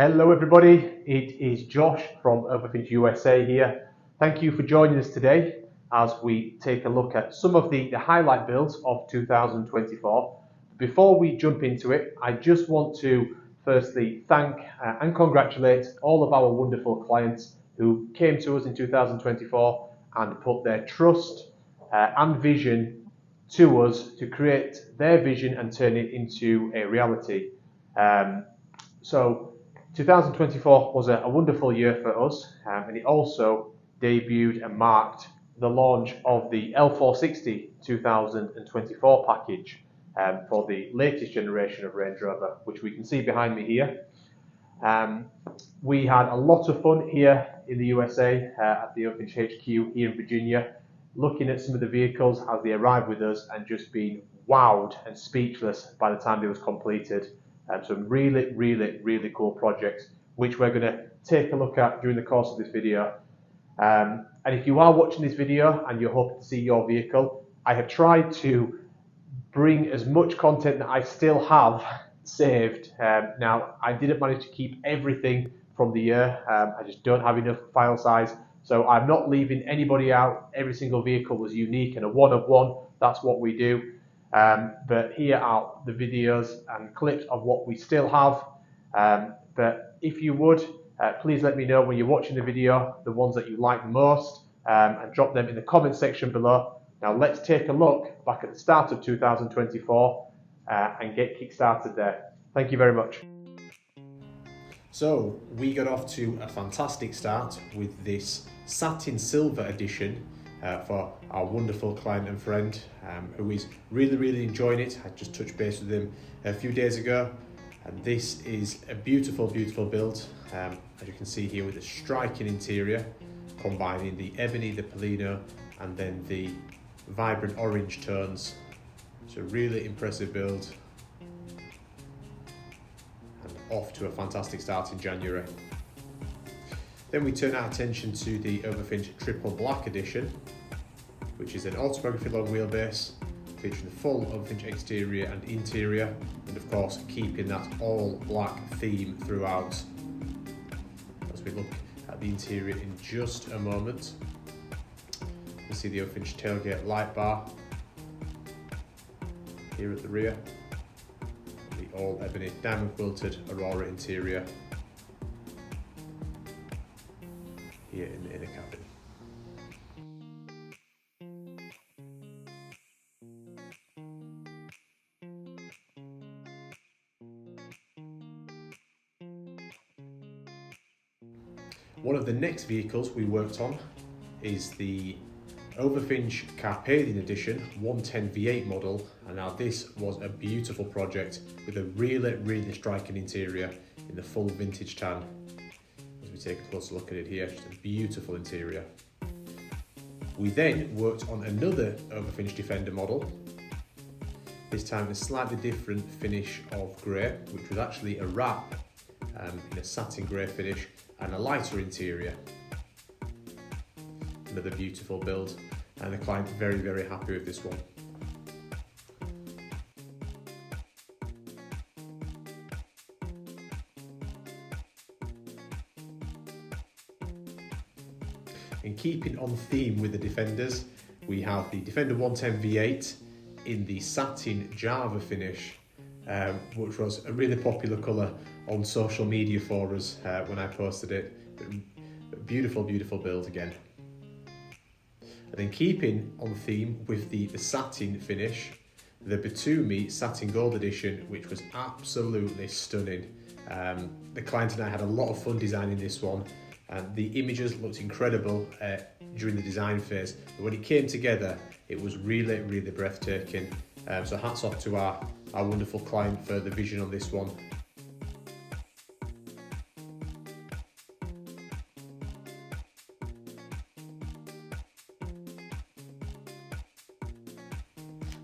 Hello everybody, it is Josh from Overfinch USA here. Thank you for joining us today as we take a look at some of the highlight builds of 2024. Before we jump into it, I just want to firstly thank and congratulate all of our wonderful clients who came to us in 2024 and put their trust and vision to us to create their vision and turn it into a reality. So 2024 was a wonderful year for us, and it also debuted and marked the launch of the L460 2024 package for the latest generation of Range Rover, which we can see behind me here. We had a lot of fun here in the USA at the Overfinch HQ here in Virginia, looking at some of the vehicles as they arrived with us and just being wowed and speechless by the time they was completed. Some really cool projects which we're going to take a look at during the course of this video. And if you are watching this video and you're hoping to see your vehicle, I have tried to bring as much content that I still have saved. Now, I didn't manage to keep everything from the year. I just don't have enough file size. So I'm not leaving anybody out. Every single vehicle was unique and a one of one. That's what we do. But here are the videos and clips of what we still have. But if you would, please let me know when you're watching the video, the ones that you like most, and drop them in the comment section below. Now let's take a look back at the start of 2024 and get kick-started there. Thank you very much. So we got off to a fantastic start with this satin silver edition for our wonderful client and friend who is really enjoying it. I just touched base with him a few days ago, and this is a beautiful build, as you can see here, with a striking interior combining the ebony, the Polino, and then the vibrant orange tones. It's a really impressive build and off to a fantastic start in January. Then we turn our attention to the Overfinch Triple Black Edition, which is an autobiography long wheelbase featuring the full Overfinch exterior and interior, and of course keeping that all black theme throughout. As we look at the interior in just a moment, you can see the Overfinch tailgate light bar here at the rear, the all ebony diamond quilted Aurora interior here in the inner cabin. One of the next vehicles we worked on is the Overfinch Carpathian Edition 110 V8 model, and now this was a beautiful project with a really striking interior in the full vintage tan. As we take a closer look at it here, just a beautiful interior. We then worked on another Overfinch Defender model, this time a slightly different finish of grey, which was actually a wrap in a satin grey finish and a lighter interior. Another beautiful build, and the client very happy with this one. In keeping on theme with the Defenders, we have the Defender 110 V8 in the satin Java finish, which was a really popular colour on social media for us when I posted it. Beautiful build again. And then keeping on theme with the satin finish, the Batumi Satin Gold Edition, which was absolutely stunning. The client and I had a lot of fun designing this one, and the images looked incredible during the design phase, but when it came together, it was really breathtaking. So hats off to our wonderful client for the vision on this one.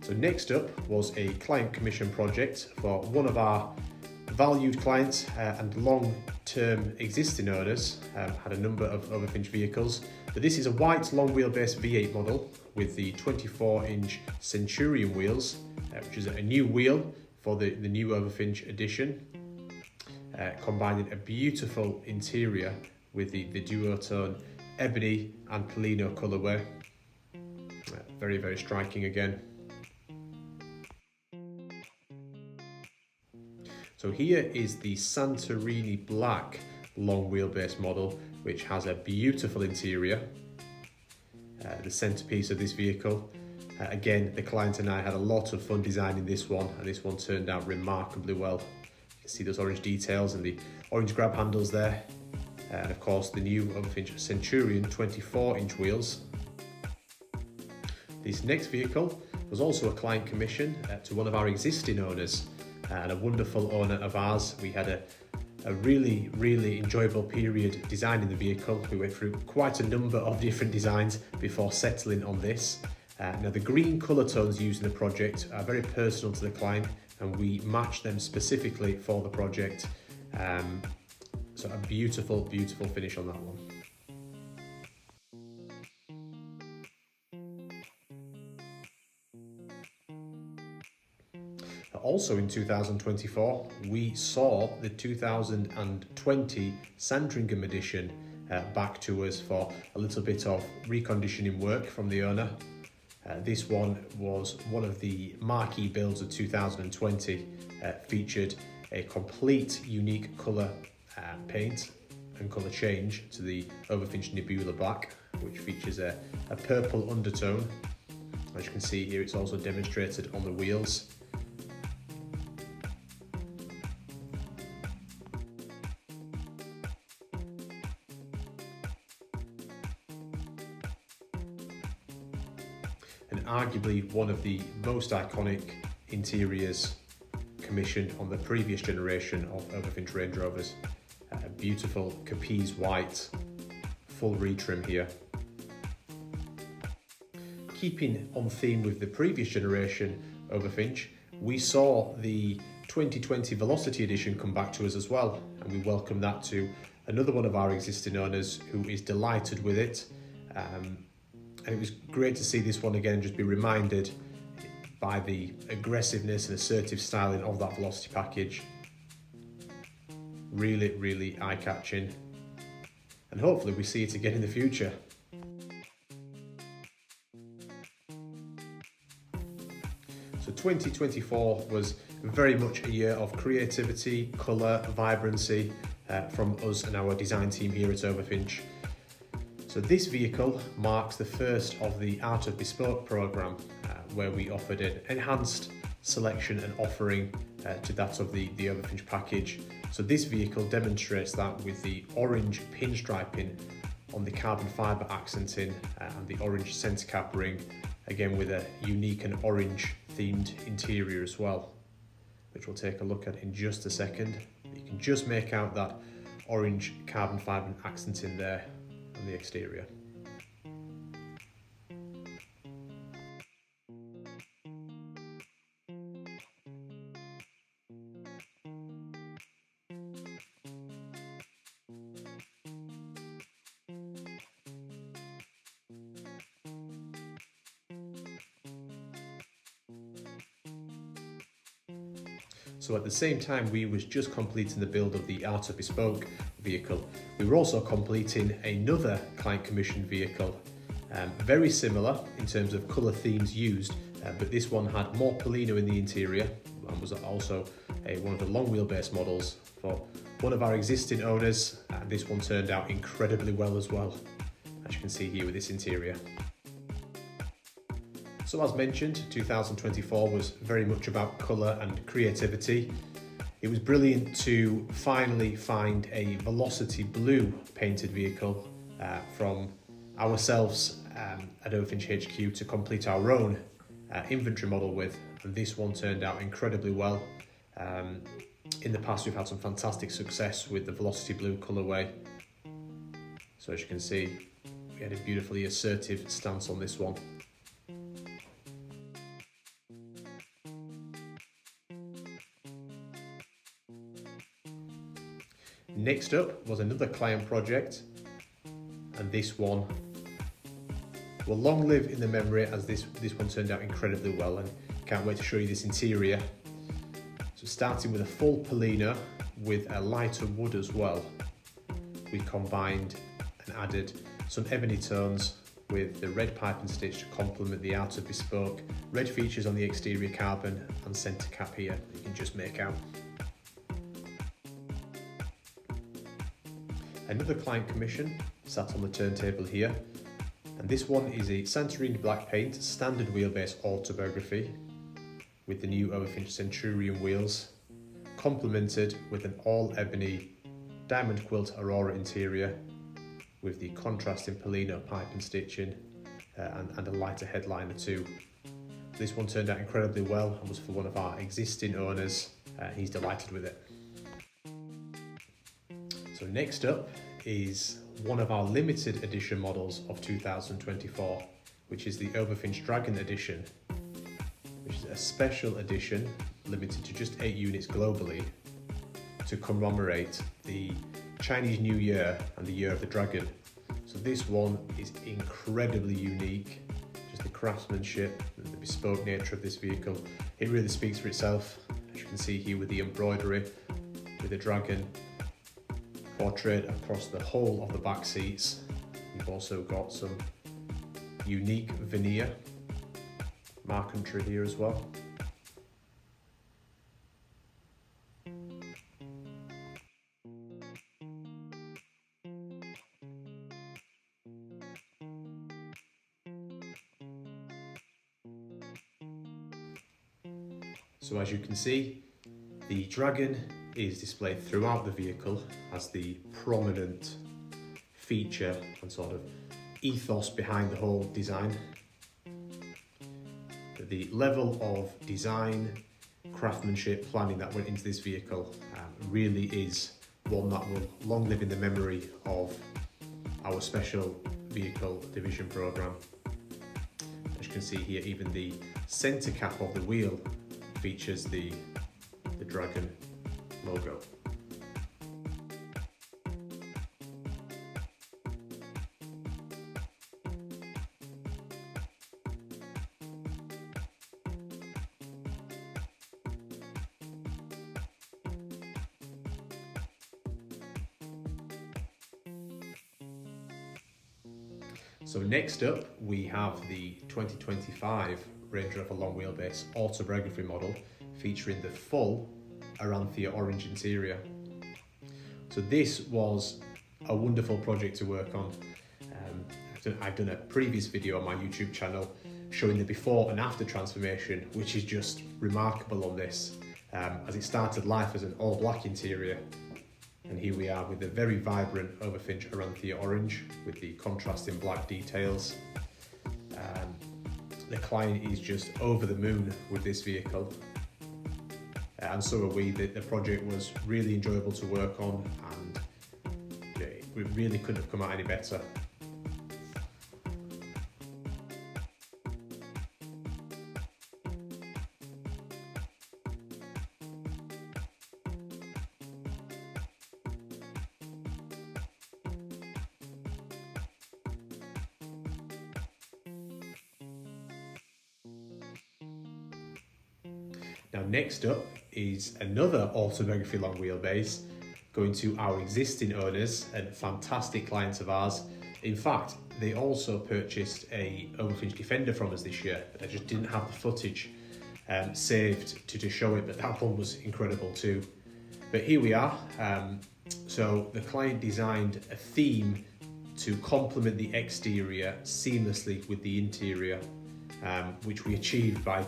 So next up was a client commission project for one of our valued clients and long-term existing owners. Had a number of Overfinch vehicles, but this is a white long wheelbase V8 model with the 24-inch Centurion wheels, which is a new wheel for the new Overfinch edition. combining a beautiful interior with the duotone ebony and Polino colourway. Very, very striking again. So here is the Santorini Black long wheelbase model, which has a beautiful interior. The centerpiece of this vehicle. Again, the client and I had a lot of fun designing this one, and this one turned out remarkably well. You can see those orange details and the orange grab handles there. And of course the new Overfinch Centurion 24-inch wheels. This next vehicle was also a client commission to one of our existing owners, and a wonderful owner of ours. We had a really, really enjoyable period designing the vehicle. We went through quite a number of different designs before settling on this. Now the green colour tones used in the project are very personal to the client, and we matched them specifically for the project. So a beautiful, beautiful finish on that one. Also in 2024, we saw the 2020 Sandringham edition back to us for a little bit of reconditioning work from the owner. This one was one of the marquee builds of 2020, featured a complete unique colour paint and colour change to the Overfinch Nebula Black, which features a purple undertone. As you can see here, it's also demonstrated on the wheels. And arguably one of the most iconic interiors commissioned on the previous generation of Overfinch Range Rovers. A beautiful Capiz white, full retrim here. Keeping on theme with the previous generation Overfinch, we saw the 2020 Velocity edition come back to us as well, and we welcome that to another one of our existing owners who is delighted with it. And it was great to see this one again just be reminded by the aggressiveness and assertive styling of that Velocity package. Really, really eye-catching. And hopefully we see it again in the future. So 2024 was very much a year of creativity, colour, vibrancy from us and our design team here at Overfinch. So this vehicle marks the first of the Art of Bespoke programme, where we offered an enhanced selection and offering to that of the Overfinch package. So this vehicle demonstrates that with the orange pinstriping on the carbon fibre accenting and the orange centre cap ring, again with a unique and orange themed interior as well, which we'll take a look at in just a second. You can just make out that orange carbon fibre accenting there on the exterior. So at the same time we was just completing the build of the Art of Bespoke vehicle, we were also completing another client commissioned vehicle, very similar in terms of colour themes used, but this one had more Polino in the interior and was also one of the long wheelbase models for one of our existing owners, and this one turned out incredibly well as well, as you can see here with this interior. So as mentioned, 2024 was very much about colour and creativity. It was brilliant to finally find a Velocity Blue painted vehicle from ourselves at Overfinch HQ to complete our own inventory model with, and this one turned out incredibly well. In the past we've had some fantastic success with the Velocity Blue colourway. So as you can see, we had a beautifully assertive stance on this one. Next up was another client project, and this one will long live in the memory as this one turned out incredibly well, and can't wait to show you this interior. So starting with a full Polino with a lighter wood as well. We combined and added some ebony tones with the red pipe and stitch to complement the outer bespoke. Red features on the exterior carbon and centre cap here, you can just make out. Another client commission sat on the turntable here, and this one is a Santorini black paint standard wheelbase autobiography with the new Overfinch Centurion wheels, complemented with an all ebony diamond quilt Aurora interior with the contrasting Polino pipe and stitching and a lighter headliner too. This one turned out incredibly well and was for one of our existing owners. He's delighted with it. So next up is one of our limited edition models of 2024, which is the Overfinch Dragon Edition, which is a special edition limited to just 8 units globally to commemorate the Chinese New Year and the Year of the Dragon. So this one is incredibly unique, just the craftsmanship and the bespoke nature of this vehicle. It really speaks for itself, as you can see here with the embroidery, with the dragon portrait across the whole of the back seats. You've also got some unique veneer marquetry here as well. So as you can see, the dragon is displayed throughout the vehicle as the prominent feature and sort of ethos behind the whole design. The level of design, craftsmanship, planning that went into this vehicle really is one that will long live in the memory of our special vehicle division program. As you can see here, even the center cap of the wheel features the dragon logo. So next up we have the 2025 Range Rover long wheelbase autobiography model featuring the full Aranthia orange interior. So this was a wonderful project to work on. I've done a previous video on my YouTube channel showing the before and after transformation, which is just remarkable on this, as it started life as an all black interior, and here we are with a very vibrant Overfinch Aranthia orange with the contrasting black details. The client is just over the moon with this vehicle, and so are we. The project was really enjoyable to work on, and we really couldn't have come out any better. Now next up is another autobiography long wheelbase going to our existing owners and fantastic clients of ours. In fact, they also purchased a Overfinch Defender from us this year, but I just didn't have the footage saved to show it, but that one was incredible too. But here we are. So the client designed a theme to complement the exterior seamlessly with the interior, which we achieved by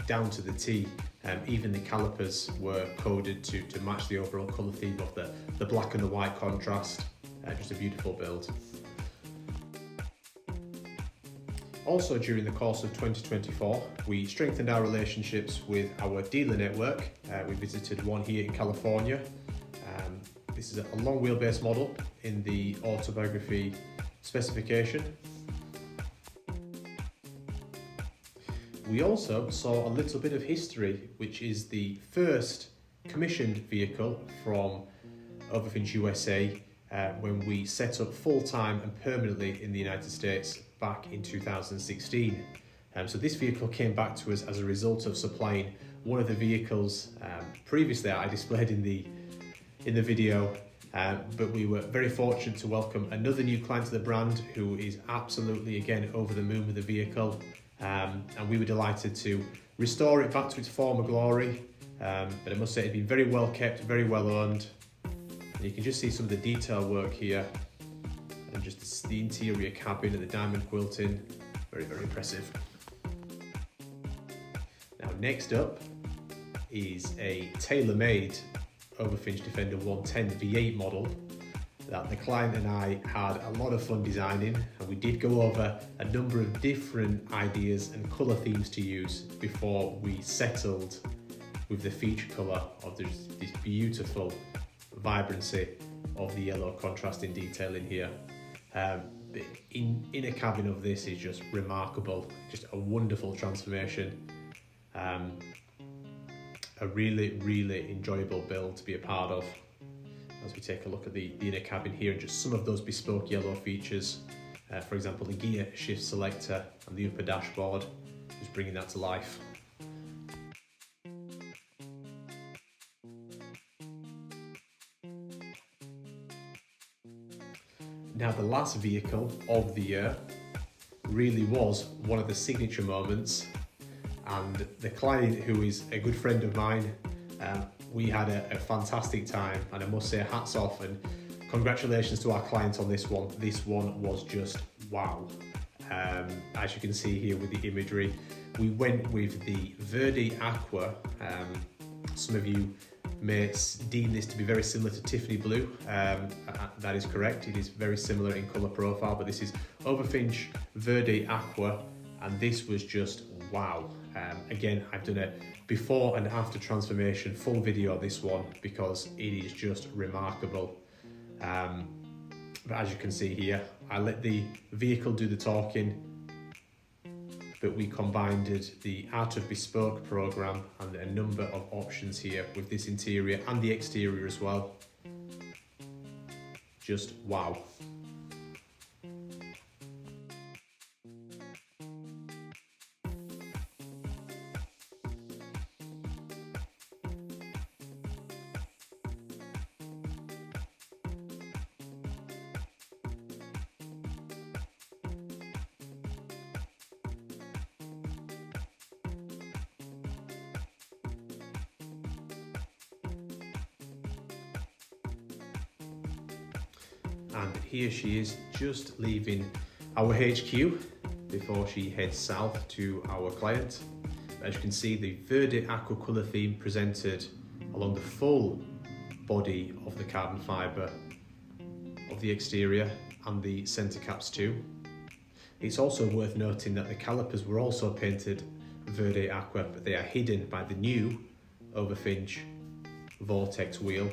down to the T. Even the calipers were coded to match the overall colour theme of the black and the white contrast. Just a beautiful build. Also during the course of 2024, we strengthened our relationships with our dealer network. We visited one here in California. This is a long wheelbase model in the autobiography specification. We also saw a little bit of history, which is the first commissioned vehicle from Overfinch USA when we set up full-time and permanently in the United States back in 2016. So this vehicle came back to us as a result of supplying one of the vehicles previously I displayed in the in the video, but we were very fortunate to welcome another new client to the brand who is absolutely, again, over the moon with the vehicle, and we were delighted to restore it back to its former glory. But I must say it's been very well kept, very well owned. And you can just see some of the detail work here, and just the interior cabin and the diamond quilting, very, very impressive. Now next up is a tailor-made Overfinch Defender 110 V8 model that the client and I had a lot of fun designing, and we did go over a number of different ideas and colour themes to use before we settled with the feature colour of this beautiful vibrancy of the yellow contrasting detail in here. The inner cabin of this is just remarkable, just a wonderful transformation. A really, really enjoyable build to be a part of. As we take a look at the inner cabin here and just some of those bespoke yellow features, for example the gear shift selector and the upper dashboard, just bringing that to life. Now the last vehicle of the year really was one of the signature moments, and the client, who is a good friend of mine, we had a fantastic time, and I must say hats off and congratulations to our client on this one. This one was just wow. As you can see here with the imagery, we went with the Verde Aqua. Some of you may deem this to be very similar to Tiffany Blue. That is correct, it is very similar in colour profile, but this is Overfinch Verde Aqua, and this was just wow. Again, I've done a before and after transformation full video of this one because it is just remarkable. But as you can see here, I let the vehicle do the talking, but we combined the Art of Bespoke program and a number of options here with this interior and the exterior as well. Just wow. And here she is, just leaving our HQ before she heads south to our client. As you can see, the Verde Aqua colour theme presented along the full body of the carbon fibre of the exterior and the centre caps too. It's also worth noting that the calipers were also painted Verde Aqua, but they are hidden by the new Overfinch Vortex wheel.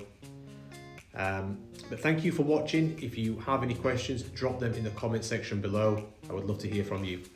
But thank you for watching. If you have any questions, drop them in the comment section below. I would love to hear from you.